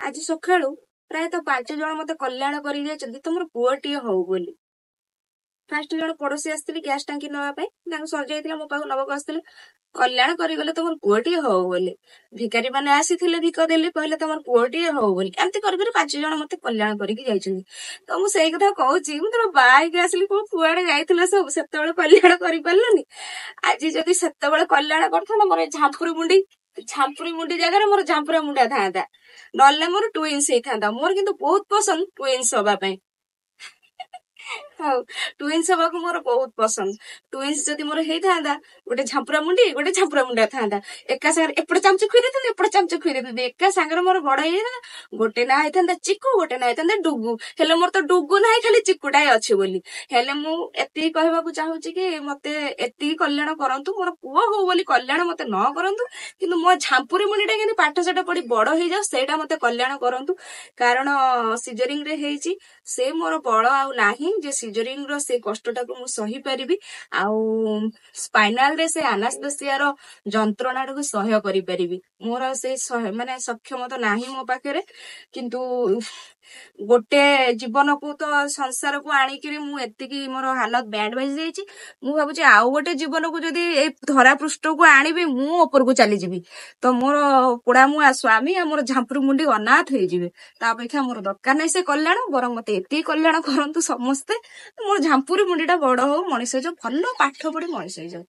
ଆଜି ସକାଳୁ ପ୍ରାୟତଃ 5 ଜଣ ମତେ କଲ୍ୟାଣ କରି ଯାଇଛନ୍ତି ତମର ପୁଅଟିଏ ହଉ ବୋଲି। ଫାଷ୍ଟ ଜଣେ ପଡୋଶୀ ଆସିଥିଲେ ଗ୍ୟାସ ଟାଙ୍କି ନେବା ପାଇଁ, ତାଙ୍କୁ ସରିଯାଇଥିଲା, ମୋ ପାଖକୁ ନବାକୁ ଆସିଥିଲେ, କଲ୍ୟାଣ କରିଗଲେ ତମର ପୁଅଟିଏ ହଉ ବୋଲି। ଭିକାରୀ ମାନେ ଆସିଥିଲେ, ଭିକ ଦେଲେ, କହିଲେ ତମର ପୁଅଟିଏ ହଉ ବୋଲି। ଏମିତି କରି 5 ଜଣ ମତେ କଲ୍ୟାଣ କରିକି ଯାଇଛନ୍ତି। ତ ମୁଁ ସେଇ କଥା କହୁଛି, ମୁଁ ତମ ବାହା ହେଇକି ଆସିଲି, କୋଉ କୁଆଡେ ଯାଇଥିଲା ସବୁ, ସେତେବେଳେ କଲ୍ୟାଣ କରିପାରିଲନି। ଆଜି ଯଦି ସେତେବେଳେ କଲ୍ୟାଣ କରିଥାନ୍ତା, ମୋର ଝାମ୍ପୁରୀ ମୁଣ୍ଡି ଜାଗାରେ ମୋର ଝାମ୍ପୁରା ମୁଣ୍ଡା ଥାନ୍ତା, ନହେଲେ ମୋର ଟୁଇନ୍ସ ହେଇଥାନ୍ତା। ମୋର କିନ୍ତୁ ବହୁତ ପସନ୍ଦ ଟୁଇନ୍ସ ହବା ପାଇଁ। ହଉ, ଟୁଇନ୍ସ ହବାକୁ ମୋର ବହୁତ ପସନ୍ଦ। ଟୁଇନ୍ସ ଯଦି ମୋର ହେଇଥାନ୍ତା, ଗୋଟେ ଝାମ୍ପୁରା ମୁଣ୍ଡା ଥାନ୍ତା, ଏକା ସାଙ୍ଗରେ ଏପଟେ ଚାମଚ ଖୁଇ ଦେଇଥାନ୍ତି, ଏପଟେ ଚାମଚ ଖୁଇ ଦେଇଥାନ୍ତି, ଏକା ସାଙ୍ଗରେ ମୋର ବଡ ହେଇଯାଇଥାନ୍ତା। ଗୋଟେ ନା ହେଇଥାନ୍ତା ଚିକୁ, ଗୋଟେ ନା ହେଇଥାନ୍ତା ଡୁଗୁ। ହେଲେ ମୋର ତ ଡୁଗୁ ନାହିଁ, ଖାଲି ଚିକୁଟାଏ ଅଛି ବୋଲି। ହେଲେ ମୁଁ ଏତିକି କହିବାକୁ ଚାହୁଁଛି କି ମତେ ଏତିକି କଲ୍ୟାଣ କରନ୍ତୁ, ମୋର ପୁଅ ହଉ ବୋଲି କଲ୍ୟାଣ ମତେ ନ କରନ୍ତୁ, କିନ୍ତୁ ମୋ ଝାମ୍ପୁରୀ ମୁଣ୍ଡିଟା କେମିତି ପାଠ ସାଠ ପଢି ବଡ ହେଇଯାଉ, ସେଇଟା ମତେ କଲ୍ୟାଣ କରନ୍ତୁ। କାରଣ ସିଜରିଂ ରେ ହେଇଛି, ସେ ମୋର ବଳ ଆଉ ନାହିଁ ଯେ ସିଜରିଂ ର ସେ କଷ୍ଟଟାକୁ ମୁଁ ସହିପାରିବି, ଆଉ ସ୍ପାଇନାଲ ରେ ସେ ଆନାସ୍ଥେସିଆର ଯନ୍ତ୍ରଣାଟାକୁ ସହ୍ୟ କରିପାରିବି। ମୋର ସେ ମାନେ ସକ୍ଷମତା ନାହିଁ ମୋ ପାଖରେ। କିନ୍ତୁ ଗୋଟେ ଜୀବନକୁ ତ ସଂସାରକୁ ଆଣିକିରି ମୁଁ ଏତିକି ମୋର ହାଲତ ବ୍ୟାଣ୍ଡ ବାଜି ଯାଇଛି। ମୁଁ ଭାବୁଛି ଆଉ ଗୋଟେ ଜୀବନକୁ ଯଦି ଏଇ ଧରା ପୃଷ୍ଠକୁ ଆଣିବି, ମୁଁ ଉପରକୁ ଚାଲିଯିବି, ତ ମୋର ପୋଡାମୁଆ ସ୍ୱାମୀ ଆଉ ମୋର ଝାମ୍ପୁରୀ ମୁଣ୍ଡି ଅନାଥ ହେଇଯିବେ। ତା ଅପେକ୍ଷା ମୋର ଦରକାର ନାହିଁ ସେ କଲ୍ୟାଣ, ବରଂ ମତେ ଏତିକି କଲ୍ୟାଣ କରନ୍ତୁ ସମସ୍ତେ, ମୋର ଝାମ୍ପୁରୀ ମୁଣ୍ଡିଟା ବଡ ହଉ, ମଣିଷ ହେଇଯାଉ, ଭଲ ପାଠ ପଢି ମଣିଷ ହେଇଯାଉ।